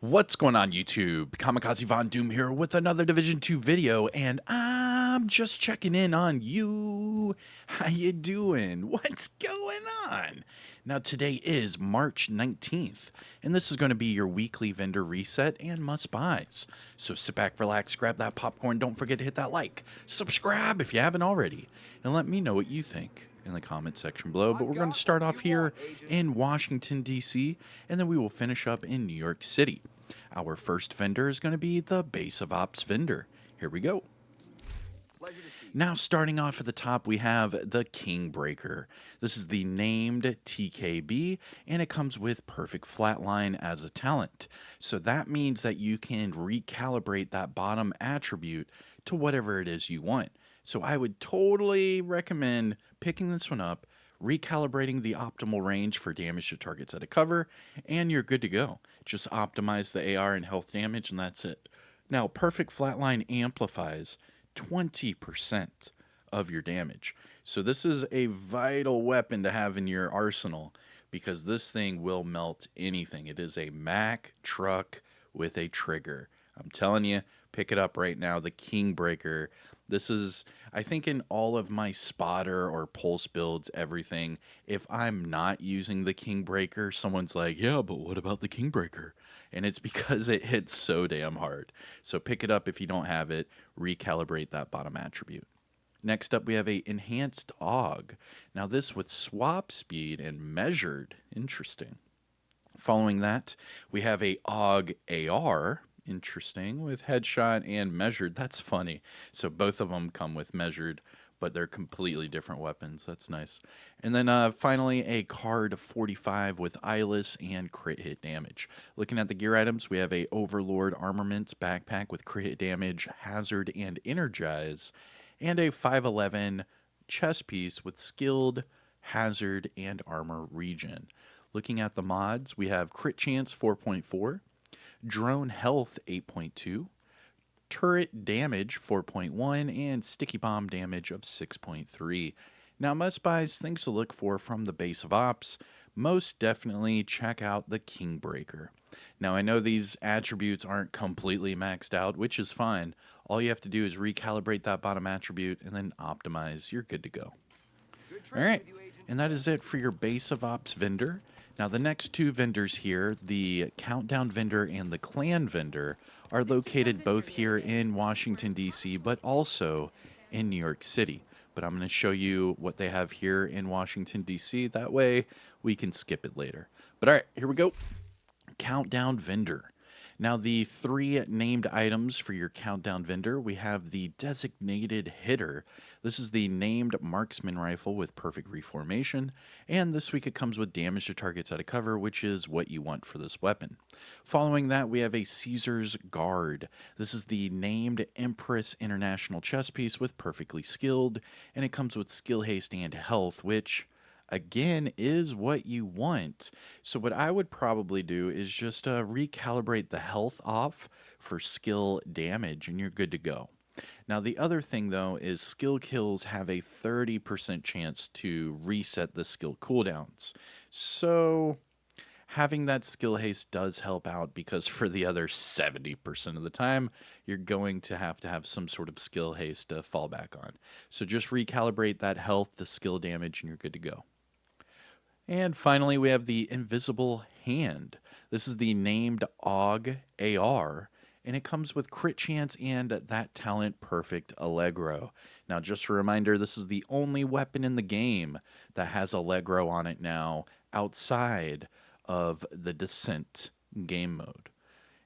What's going on YouTube? Kamikazevondoom here with another Division 2 video, and I'm just checking in on you. How you doing? What's going on? Now today is March 19th, and this is going to be your weekly vendor reset and must-buys. So sit back, relax, grab that popcorn, don't forget to hit that like, subscribe if you haven't already, and let me know what you think in the comment section below. But we're going to start off here in Washington, D.C., and then we will finish up in New York City. Our first vendor is going to be the Base of Ops vendor. Here we go. Now, starting off at the top, we have the Kingbreaker. This is the named TKB, and it comes with Perfect Flatline as a talent. So that means that you can recalibrate that bottom attribute to whatever it is you want. So I would totally recommend picking this one up, recalibrating the optimal range for damage to targets at a cover, and you're good to go. Just optimize the AR and health damage, and that's it. Now, Perfect Flatline amplifies 20% of your damage. So this is a vital weapon to have in your arsenal because this thing will melt anything. It is a Mack truck with a trigger. I'm telling you, pick it up right now, the Kingbreaker. This is, I think, in all of my spotter or pulse builds, everything, if I'm not using the Kingbreaker, someone's like, yeah, but what about the Kingbreaker? And it's because it hits so damn hard. So pick it up if you don't have it, recalibrate that bottom attribute. Next up, we have a enhanced AUG. Now this with swap speed and measured, interesting. Following that, we have a AUG AR, interesting, with headshot and measured. That's funny. So both of them come with measured, but they're completely different weapons. That's nice. And then finally, a card 45 with eyeless and crit hit damage. Looking at the gear items, we have a Overlord Armaments backpack with crit hit damage, hazard, and energize, and a 511 chest piece with skilled, hazard, and armor regen. Looking at the mods, we have crit chance 4.4, drone health 8.2, turret damage 4.1, and sticky bomb damage of 6.3. Now, must buys, things to look for from the Base of Ops. Most definitely check out the Kingbreaker. Now, I know these attributes aren't completely maxed out, which is fine. All you have to do is recalibrate that bottom attribute and then optimize. You're good to go. All right, and that is it for your Base of Ops vendor. Now, the next two vendors here, the Countdown vendor and the Clan vendor, are located both here in Washington, D.C., but also in New York City. But I'm going to show you what they have here in Washington, D.C. That way we can skip it later. But all right, here we go. Countdown vendor. Now, the three named items for your Countdown vendor, we have the Designated Hitter. This is the named marksman rifle with perfect reformation, and this week it comes with damage to targets at a cover, which is what you want for this weapon. Following that, we have a Caesar's Guard. This is the named Empress International chest piece with perfectly skilled, and it comes with skill haste and health, which again is what you want. So what I would probably do is just recalibrate the health off for skill damage, and you're good to go. Now, the other thing, though, is skill kills have a 30% chance to reset the skill cooldowns. So having that skill haste does help out because for the other 70% of the time, you're going to have some sort of skill haste to fall back on. So just recalibrate that health to skill damage, and you're good to go. And finally, we have the Invisible Hand. This is the named AUG AR, and it comes with crit chance and that talent perfect Allegro. Now, just a reminder, this is the only weapon in the game that has Allegro on it now outside of the Descent game mode.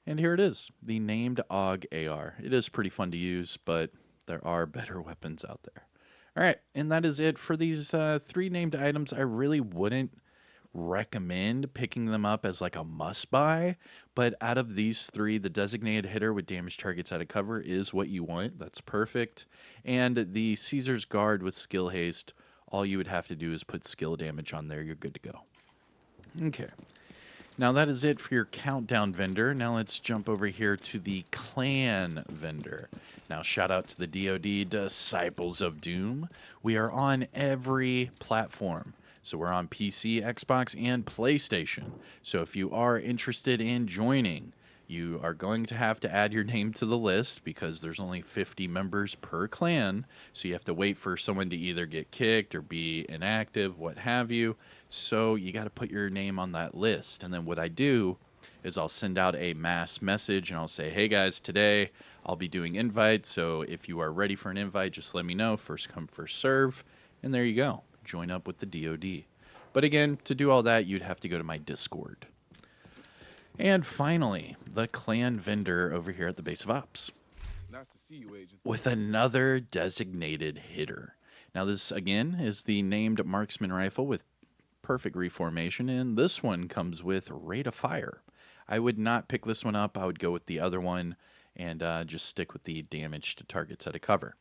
And here it is, the named AUG AR. It is pretty fun to use, but there are better weapons out there. All right, and that is it for these three named items. I really wouldn't recommend picking them up as like a must-buy, but out of these three, the Designated Hitter with damage targets out of cover is what you want. That's perfect. And the Caesar's Guard with skill haste, all you would have to do is put skill damage on there. You're good to go. Okay. Now that is it for your Countdown vendor. Now let's jump over here to the Clan vendor. Now shout out to the DoD Disciples of Doom. We are on every platform. So we're on PC, Xbox, and PlayStation. So if you are interested in joining, You are going to have to add your name to the list because there's only 50 members per clan. So you have to wait for someone to either get kicked or be inactive, what have you. So you got to put your name on that list. And then what I do is I'll send out a mass message and I'll say, hey guys, today I'll be doing invites. So if you are ready for an invite, just let me know. First come, first serve. And there you go. Join up with the DoD. But again, to do all that, you'd have to go to my Discord. And finally, the clan vendor over here at the base of ops. Nice to see you, Agent. With another designated hitter. Now this, again, is the named marksman rifle with perfect reformation, and this one comes with rate of fire. I would not pick this one up. I would go with the other one and just stick with the damage to targets at a cover.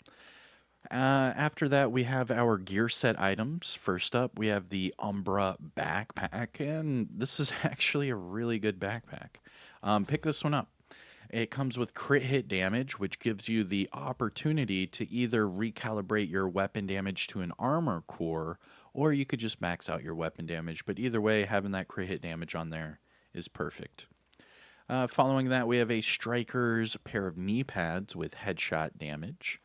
After that, we have our gear set items. First up, we have the Umbra backpack, and this is actually a really good backpack. Pick this one up. It comes with crit hit damage, which gives you the opportunity to either recalibrate your weapon damage to an armor core, or you could just max out your weapon damage. But either way, having that crit hit damage on there is perfect. Following that, we have a Striker's pair of knee pads with headshot damage,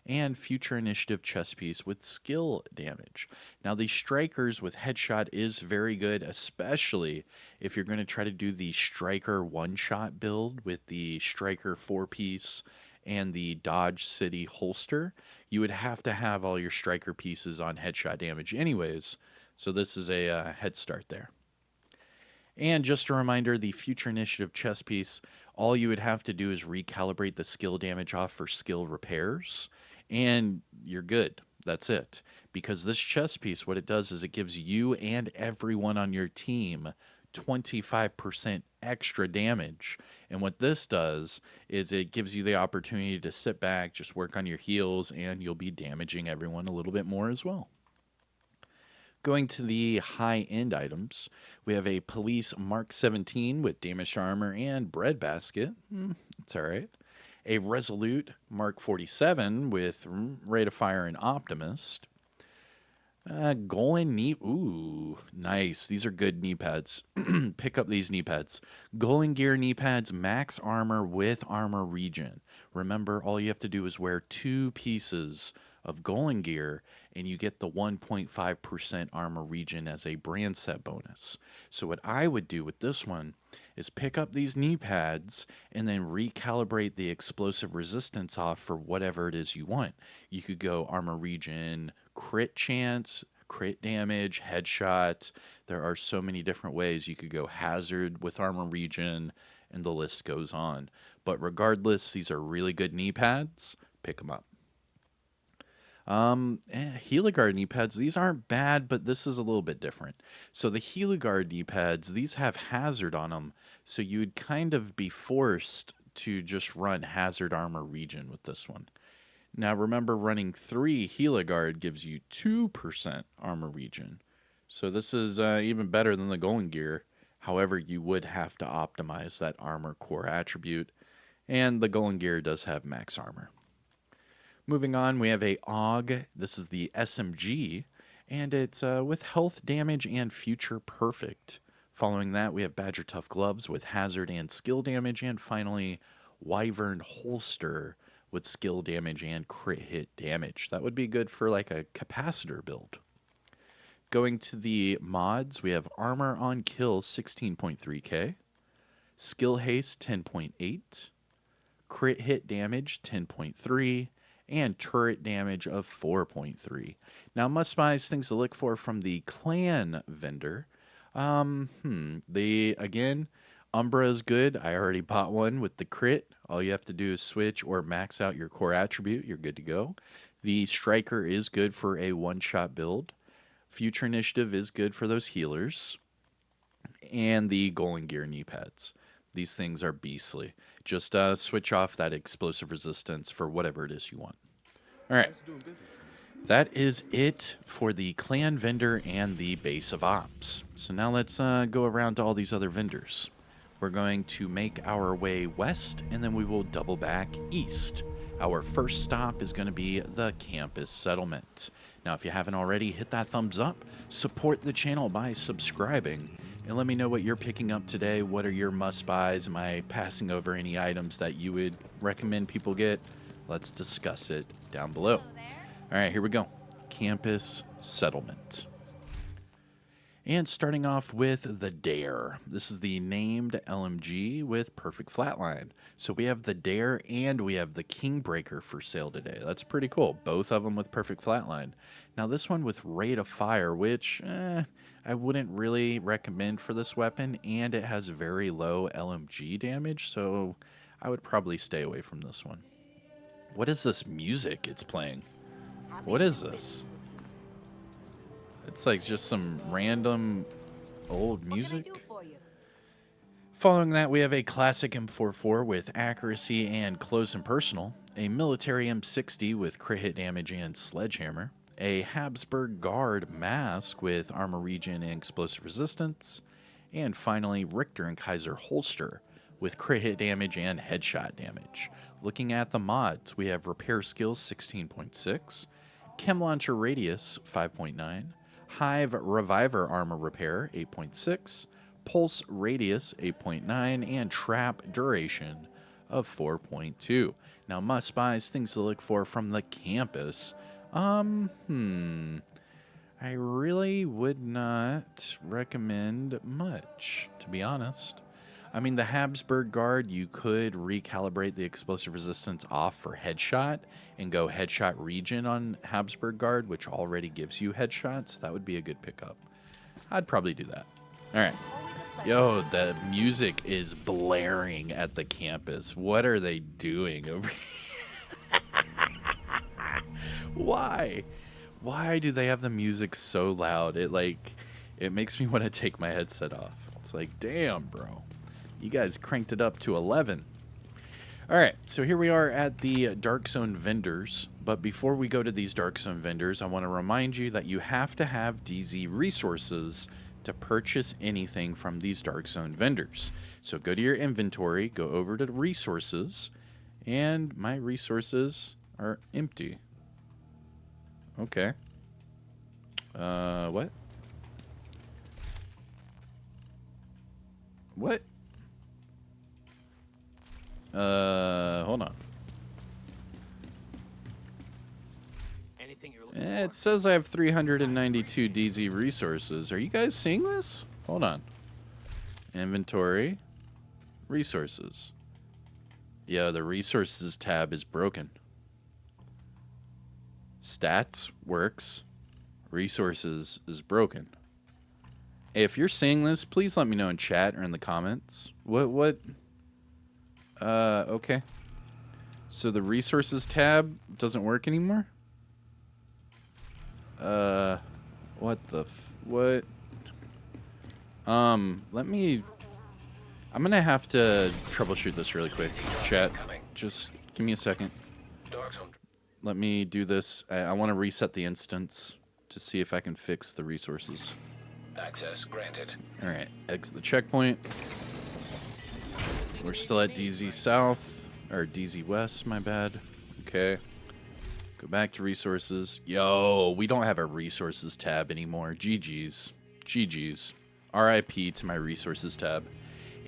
and Future Initiative chest piece with skill damage. Now, the Strikers with headshot is very good, especially if you're going to try to do the Striker one-shot build with the Striker 4-piece and the Dodge City holster. You would have to have all your Striker pieces on headshot damage anyways, so this is a head start there. And just a reminder, the Future Initiative chest piece, all you would have to do is recalibrate the skill damage off for skill repairs, and you're good. That's it. Because this chest piece, what it does is it gives you and everyone on your team 25% extra damage. And what this does is it gives you the opportunity to sit back, just work on your heals, and you'll be damaging everyone a little bit more as well. Going to the high-end items, we have a Police Mark 17 with damaged armor and breadbasket. It's all right. A Resolute Mark 47 with rate of fire and Optimist. Golden knee. Ooh, nice. These are good knee pads. Pick up these knee pads. Golden Gear knee pads, max armor with armor regen. Remember, all you have to do is wear 2 pieces of Golden Gear, and you get the 1.5% armor regen as a brand set bonus. So what I would do with this one is pick up these knee pads and then recalibrate the explosive resistance off for whatever it is you want. You could go armor regen, crit chance, crit damage, headshot. There are so many different ways. You could go hazard with armor regen, and the list goes on. But regardless, these are really good knee pads. Pick them up. Heliguard knee pads, these aren't bad, but this is a little bit different. So the Heliguard knee pads, these have hazard on them, so you'd kind of be forced to just run hazard armor regen with this one. Now remember, running 3 Heliguard gives you 2% armor regen, so this is even better than the Golden Gear. However, you would have to optimize that armor core attribute, and the Golden Gear does have max armor. Moving on, we have a AUG. This is the SMG, and it's with health damage and future perfect. Following that, we have Badger Tough Gloves with hazard and skill damage, and finally, Wyvern Holster with skill damage and crit hit damage. That would be good for like a capacitor build. Going to the mods, we have Armor on Kill 16.3k, Skill Haste 10.8, Crit Hit Damage 10.3, and turret damage of 4.3. Now, must-buys, things to look for from the clan vendor. Again, Umbra is good. I already bought one with the crit. All you have to do is switch or max out your core attribute. You're good to go. The Striker is good for a one-shot build. Future Initiative is good for those healers. And the Golden Gear knee pads. These things are beastly. Just switch off that explosive resistance for whatever it is you want. All right. That is it for the clan vendor and the base of ops. So now let's go around to all these other vendors. We're going to make our way west, and then we will double back east. Our first stop is going to be the campus settlement. Now, if you haven't already, hit that thumbs up. Support the channel by subscribing. and let me know what you're picking up today. What are your must-buys? Am I passing over any items that you would recommend people get? Let's discuss it down below. All right, here we go. Campus Settlement. And starting off with the Dare. This is the named LMG with perfect flatline. So we have the Dare and we have the Kingbreaker for sale today. That's pretty cool. Both of them with perfect flatline. Now this one with rate of fire, which I wouldn't really recommend for this weapon, and it has very low LMG damage, so I would probably stay away from this one. What is this music it's playing? What is this? It's like just some random old music. Following that, we have a classic M44 with accuracy and close and personal, a military M60 with crit hit damage and sledgehammer, a Habsburg Guard mask with armor regen and explosive resistance, and finally Richter and Kaiser holster with crit hit damage and headshot damage. Looking at the mods, we have repair skills 16.6, chem launcher radius 5.9, Hive Reviver Armor Repair 8.6, Pulse Radius 8.9, and Trap Duration of 4.2. Now, must-buys, things to look for from the campus. I really would not recommend much, to be honest. I mean, the Habsburg Guard, you could recalibrate the explosive resistance off for headshot and go headshot regen on Habsburg Guard, which already gives you headshots. That would be a good pickup. I'd probably do that. All right. Yo, the music is blaring at the campus. What are they doing over here? Why? Why do they have the music so loud? It makes me want to take my headset off. It's like, damn, bro. You guys cranked it up to 11. All right, so here we are at the Dark Zone vendors. But before we go to these Dark Zone vendors, I want to remind you that you have to have DZ resources to purchase anything from these Dark Zone vendors. So go to your inventory, go over to the resources, and my resources are empty. Okay. What? What? Hold on. Anything you're looking It says I have 392 DZ resources. Are you guys seeing this? Hold on. Inventory. Resources. Yeah, the resources tab is broken. Stats works. Resources is broken. Hey, if you're seeing this, please let me know in chat or in the comments. What? Okay. So the resources tab doesn't work anymore? What the what? Let me... I'm gonna have to troubleshoot this really quick. Chat, just give me a second. Let me do this. I want to reset the instance to see if I can fix the resources. Access granted. Alright, exit the checkpoint. We're still at DZ South, or DZ West, my bad. Okay. Go back to resources. Yo, we don't have a resources tab anymore. GG's. GG's. RIP to my resources tab.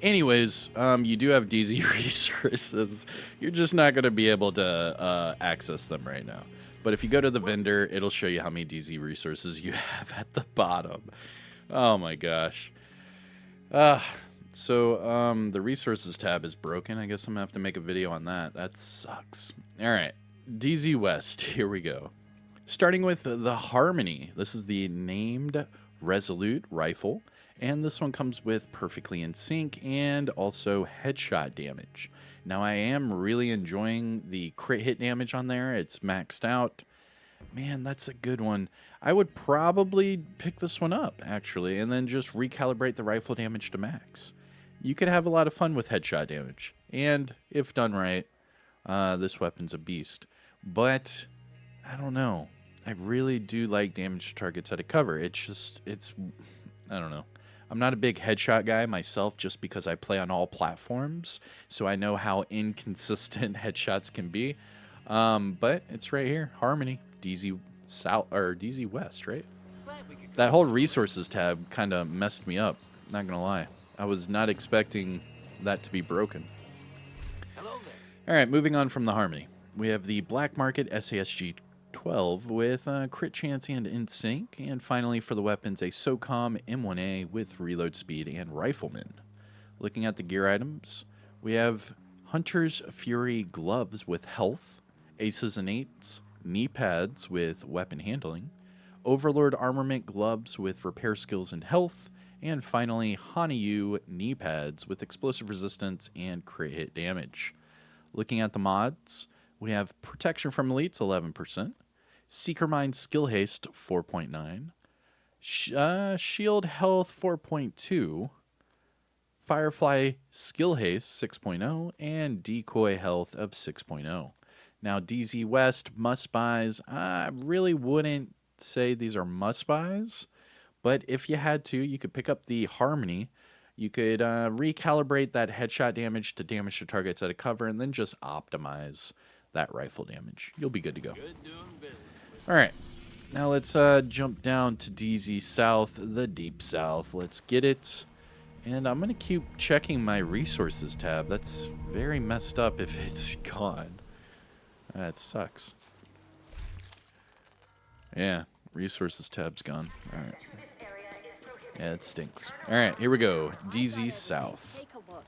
Anyways, you do have DZ resources. You're just not going to be able to access them right now. But if you go to the vendor, it'll show you how many DZ resources you have at the bottom. Oh my gosh. So the resources tab is broken. I guess I'm going to have to make a video on that. That sucks. All right. DZ West. Here we go. Starting with the Harmony. This is the named Resolute rifle. And this one comes with perfectly in sync and also headshot damage. Now I am really enjoying the crit hit damage on there. It's maxed out. Man, that's a good one. I would probably pick this one up, actually, and then just recalibrate the rifle damage to max. You could have a lot of fun with headshot damage. And if done right, this weapon's a beast. But, I don't know. I really do like damage to targets out of cover. It's I don't know. I'm not a big headshot guy myself just because I play on all platforms, so I know how inconsistent headshots can be. But it's right here, Harmony, DZ South or DZ West, right? That whole resources tab kind of messed me up Not gonna lie. I was not expecting that to be broken. Hello there. All right, moving on from the Harmony. We have the Black Market SASG 12 with crit chance and in sync. And finally, for the weapons, a SOCOM M1A with reload speed and rifleman. Looking at the gear items, we have Hunter's Fury gloves with health, aces and eights, knee pads with weapon handling, Overlord armament gloves with repair skills and health, and finally Hanayu knee pads with explosive resistance and crit hit damage. Looking at the mods, we have Protection from Elites 11%, Seeker Mind Skill Haste 4.9, Shield Health 4.2, Firefly Skill Haste 6.0, and Decoy Health of 6.0. Now, DZ West must-buys, I really wouldn't say these are must-buys, but if you had to, you could pick up the Harmony. You could recalibrate that headshot damage to damage to targets out of cover, and then just optimize that rifle damage. You'll be good to go. Good doing business. All right. Now let's jump down to DZ South, the Deep South. Let's get it. And I'm going to keep checking my resources tab. That's very messed up if it's gone. That sucks. Yeah, resources tab's gone. All right. Yeah, it stinks. All right, here we go. DZ South. Take a look.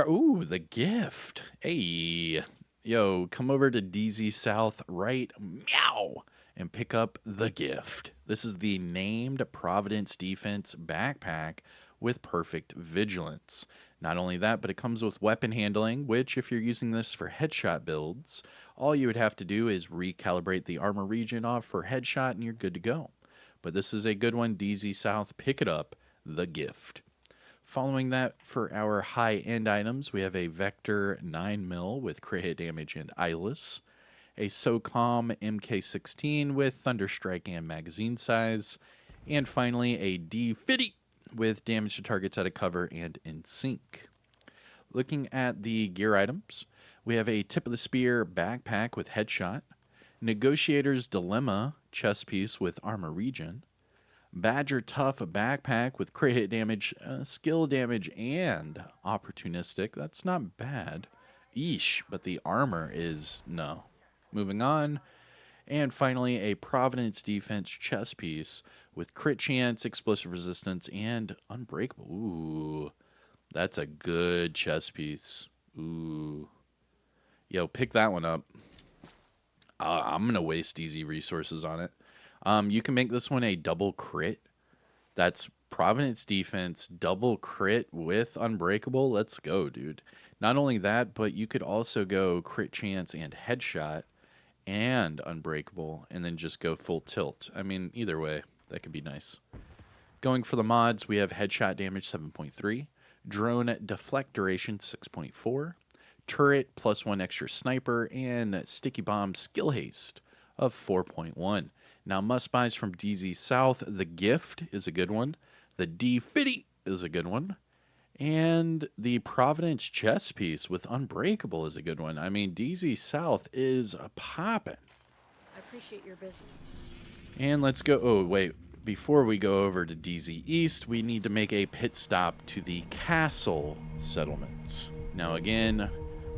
Ooh, the gift. Hey. Yo, come over to DZ South right meow and pick up the gift. This is the named Providence Defense backpack with perfect vigilance. Not only that, but it comes with weapon handling, which if you're using this for headshot builds, all you would have to do is recalibrate the armor region off for headshot and you're good to go. But this is a good one, DZ South. Pick it up, the gift. Following that, for our high-end items, we have a Vector 9mm with crit hit damage and eyeless, a SOCOM MK16 with Thunderstrike and magazine size, and finally a D50 with damage to targets out of cover and in sync. Looking at the gear items, we have a Tip of the Spear backpack with headshot, Negotiator's Dilemma chest piece with armor regen, Badger Tough backpack with crit hit damage, skill damage, and opportunistic. That's not bad. Eesh, but the armor is no. Moving on. And finally, a Providence Defense chest piece with crit chance, explosive resistance, and unbreakable. Ooh, that's a good chest piece. Ooh. Yo, pick that one up. I'm going to waste easy resources on it. You can make this one a double crit. That's Providence Defense, double crit with Unbreakable. Let's go, dude. Not only that, but you could also go crit chance and headshot and Unbreakable, and then just go full tilt. I mean, either way, that could be nice. Going for the mods, we have headshot damage 7.3, drone deflect duration 6.4, turret +1 extra sniper, and sticky bomb skill haste of 4.1. Now, must-buys from DZ South, the gift is a good one. The D50 is a good one. And the Providence chest piece with Unbreakable is a good one. I mean, DZ South is a poppin'. I appreciate your business. And let's go. Oh, wait. Before we go over to DZ East, we need to make a pit stop to the castle settlements. Now, again,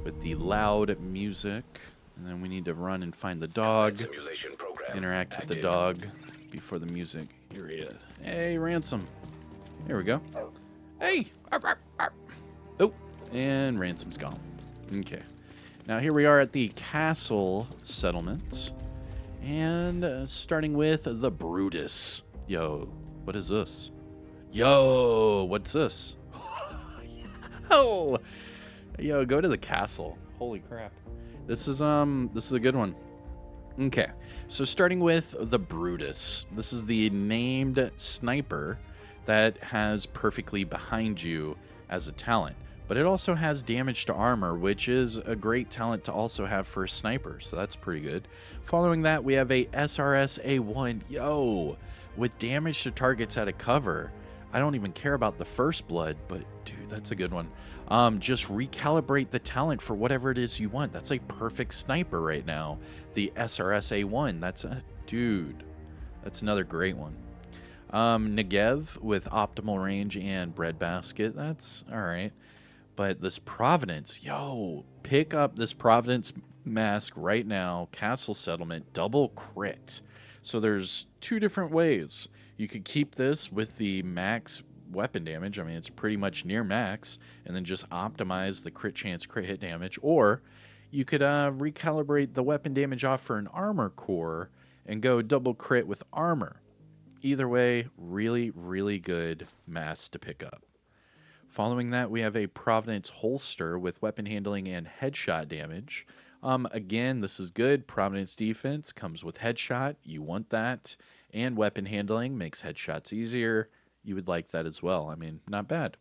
with the loud music, and then we need to run and find the dog, Simulation program interact with the active. dog before the music. Here he is. Hey, Ransom. There we go. Hey. Arf, arf, arf. Oh, and Ransom's gone. Okay. Now, here we are at the castle settlements. And starting with the Brutus. Yo, what is this? Yo, what's this? Oh, yo, go to the castle. Holy crap. This is a good one. Okay. So starting with the Brutus. This is the named sniper that has perfectly behind you as a talent. But it also has damage to armor, which is a great talent to also have for a sniper. So that's pretty good. Following that, we have a SRS A1. Yo, with damage to targets out of cover. I don't even care about the first blood, but dude, that's a good one. Just recalibrate the talent for whatever it is you want. That's a perfect sniper right now. The SRS A1. That's a dude. That's another great one. Negev with optimal range and breadbasket. That's all right. But this Providence, yo, pick up this Providence mask right now. Castle Settlement, double crit. So there's two different ways. You could keep this with the max weapon damage. I mean, it's pretty much near max. And then just optimize the crit chance, crit hit damage. Or you could recalibrate the weapon damage off for an armor core and go double crit with armor. Either way, really, really good mask to pick up. Following that, we have a Providence holster with weapon handling and headshot damage. Again, this is good. Providence defense comes with headshot. You want that. And weapon handling makes headshots easier. You would like that as well. I mean, not bad.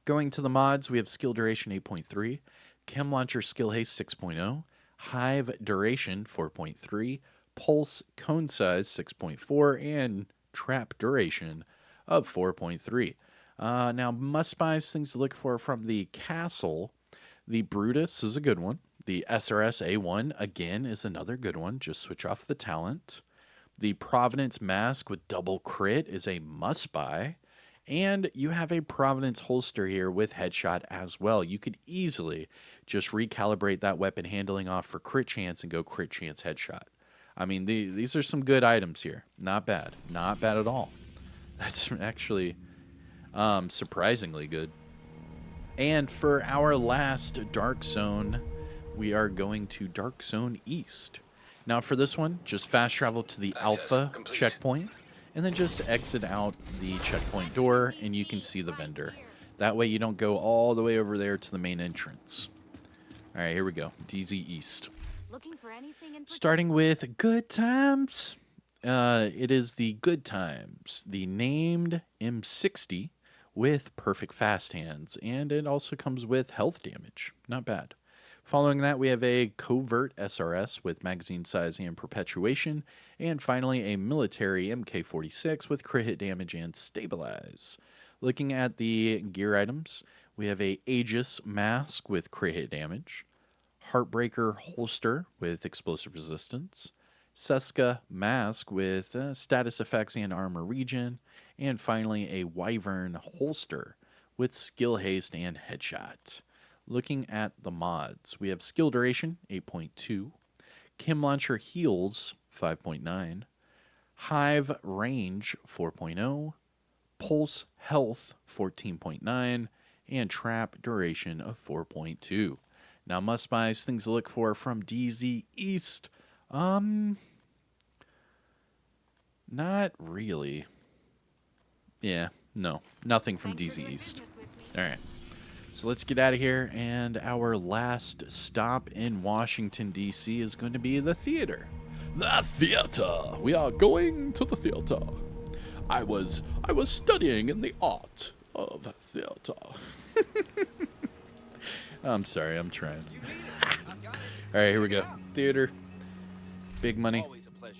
Going to the mods, we have skill duration 8.3, chem launcher skill haste 6.0, hive duration 4.3, pulse cone size 6.4, and trap duration of 4.3. Now, must-buys, things to look for from the castle. The Brutus is a good one. The SRS A1, again, is another good one. Just switch off the talent. The Providence mask with double crit is a must-buy. And you have a Providence holster here with headshot as well. You could easily just recalibrate that weapon handling off for crit chance and go crit chance headshot. I mean, these are some good items here. Not bad. Not bad at all. That's actually... surprisingly good. And for our last Dark Zone, we are going to Dark Zone East. Now for this one, just fast travel to the Alpha checkpoint, and then just exit out the checkpoint door, and you can see the vendor. That way you don't go all the way over there to the main entrance. All right, here we go. DZ East. Looking for anything in Starting with Good Times. It is the Good Times, the named M60 with perfect fast hands, and it also comes with health damage. Not bad. Following that, we have a Covert SRS with magazine size and perpetuation, and finally a military MK46 with crit hit damage and stabilize. Looking at the gear items, we have a Aegis mask with crit hit damage, Heartbreaker holster with explosive resistance, Seska mask with status effects and armor regen, and finally a Wyvern holster with skill haste and headshot. Looking at the mods, we have skill duration 8.2, chem launcher heals 5.9, hive range 4.0, pulse health 14.9, and trap duration of 4.2. Now, must buys, things to look for from DZ East. Not really. Yeah, no, nothing from DZ East. All right, so let's get out of here, and our last stop in Washington, D.C. is going to be the theater. The theater! We are going to the theater. I was studying in the art of theater. I'm sorry, I'm trying. All right, here we go. Theater. Big money.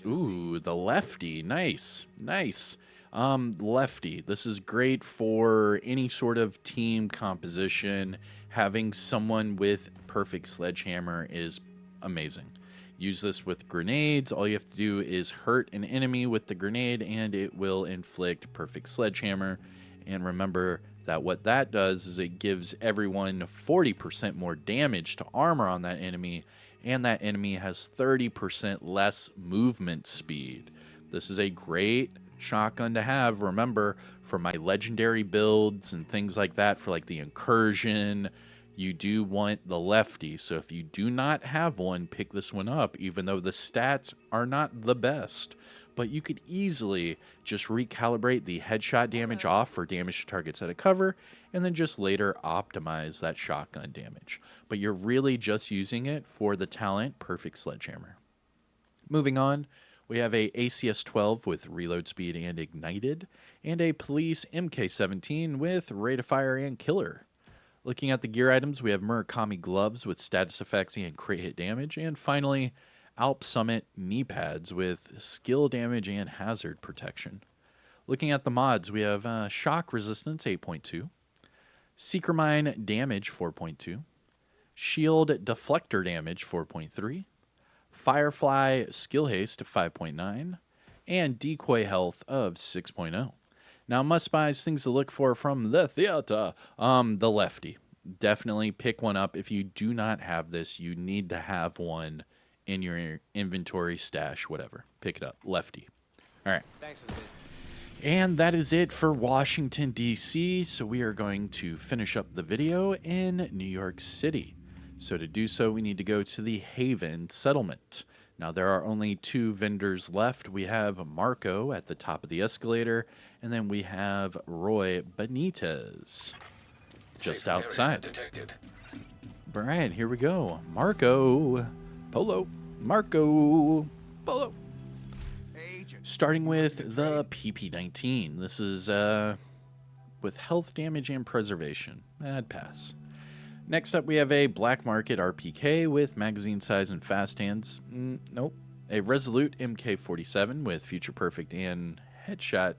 Ooh, the lefty. Nice. Nice. Lefty. This is great for any sort of team composition. Having someone with perfect sledgehammer is amazing. Use this with grenades. All you have to do is hurt an enemy with the grenade, and it will inflict perfect sledgehammer. And remember that what that does is it gives everyone 40% more damage to armor on that enemy, and that enemy has 30% less movement speed. This is a great shotgun to have. Remember, for my legendary builds and things like that, for like the incursion, you do want the lefty. So if you do not have one, pick this one up, even though the stats are not the best. But you could easily just recalibrate the headshot damage off for damage to targets out of cover, and then just later optimize that shotgun damage. But you're really just using it for the talent Perfect Sledgehammer. Moving on, we have a ACS-12 with reload speed and ignited, and a Police MK-17 with rate of fire and killer. Looking at the gear items, we have Murakami gloves with status effects and crit hit damage, and finally, Alp Summit knee pads with skill damage and hazard protection. Looking at the mods, we have shock resistance 8.2, Seeker Mine damage 4.2, shield deflector damage 4.3, Firefly skill haste 5.9, and decoy health of 6.0. Now, must buys, things to look for from the theater. The lefty. Definitely pick one up. If you do not have this, you need to have one in your inventory, stash, whatever. Pick it up. Lefty. All right. Thanks for the business. And that is it for Washington, D.C. So we are going to finish up the video in New York City. So to do so, we need to go to the Haven settlement. Now, there are only 2 vendors left. We have Marco at the top of the escalator, and then we have Roy Benitez just Safe area outside. detected. All right, here we go. Marco, Polo, Marco, Polo. Starting with the PP-19. This is with health damage and preservation. I'd pass. Next up, we have a Black Market RPK with magazine size and fast hands. Nope. A Resolute MK47 with Future Perfect and Headshot.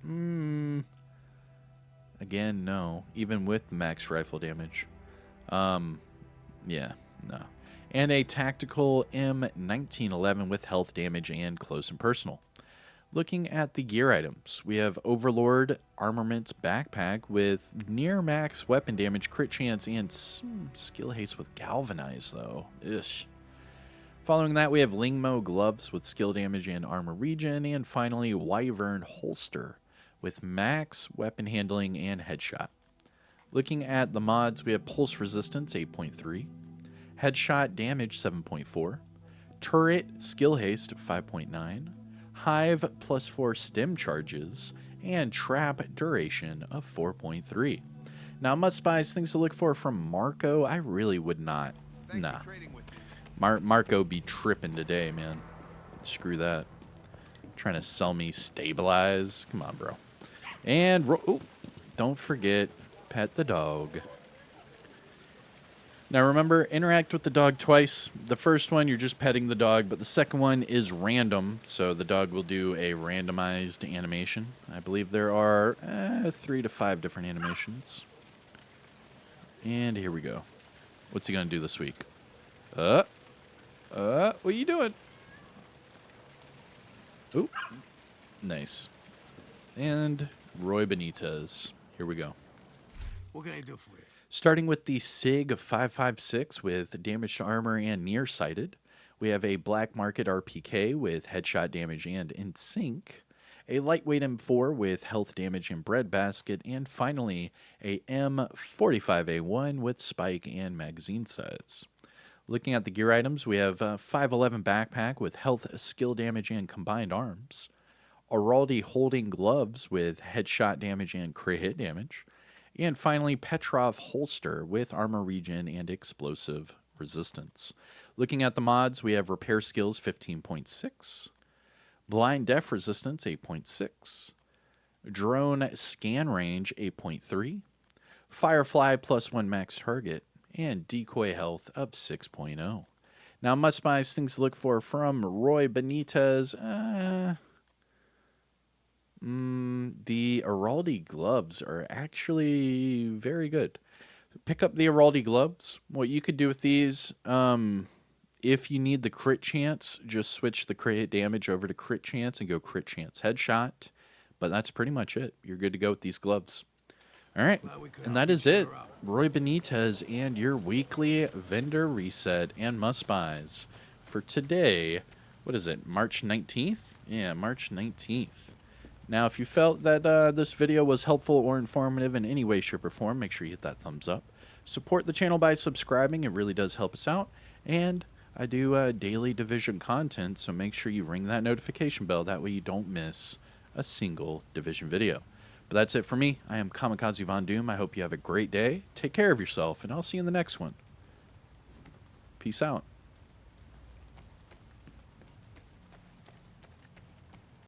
Again, no. Even with the max rifle damage. Yeah, no. And a Tactical M1911 with health damage and close and personal. Looking at the gear items, we have Overlord Armaments Backpack with near max weapon damage, crit chance, and some skill haste with Galvanize, though. Ish. Following that, we have Lingmo Gloves with skill damage and armor regen, and finally, Wyvern Holster with max weapon handling and headshot. Looking at the mods, we have Pulse Resistance 8.3, Headshot Damage 7.4, Turret Skill Haste 5.9, Hive +4 stem charges, and Trap duration of 4.3. Now, must buys, things to look for from Marco. I really would not. Nah. Marco be tripping today, man. Screw that. Trying to sell me stabilize. Come on, bro. And don't forget, pet the dog. Now remember, interact with the dog twice. The first one, you're just petting the dog, but the second one is random, so the dog will do a randomized animation. I believe there are 3 to 5 different animations. And here we go. What's he gonna do this week? What are you doing? Oop. Nice. And Roy Benitez. Here we go. What can I do for you? Starting with the SIG 556 with damaged armor and nearsighted. We have a Black Market RPK with headshot damage and in sync. A lightweight M4 with health damage and breadbasket. And finally, a M45A1 with spike and magazine size. Looking at the gear items, we have a 511 backpack with health, skill damage, and combined arms. Araldi holding gloves with headshot damage and crit hit damage. And finally, Petrov holster with armor regen and explosive resistance. Looking at the mods, we have repair skills 15.6, blind def resistance 8.6, drone scan range 8.3, firefly +1 max target, and decoy health of 6.0. Now, must buys, things to look for from Roy Benitez. The Araldi gloves are actually very good. Pick up the Araldi gloves. What you could do with these, if you need the crit chance, just switch the crit hit damage over to crit chance and go crit chance headshot. But that's pretty much it. You're good to go with these gloves. All right, and that is it. Roy Benitez and your weekly vendor reset and must buys for today. What is it, March 19th? Yeah, March 19th. Now, if you felt that this video was helpful or informative in any way, shape, or form, make sure you hit that thumbs up. Support the channel by subscribing. It really does help us out. And I do daily Division content, so make sure you ring that notification bell. That way you don't miss a single Division video. But that's it for me. I am Kamikazevondoom. I hope you have a great day. Take care of yourself, and I'll see you in the next one. Peace out.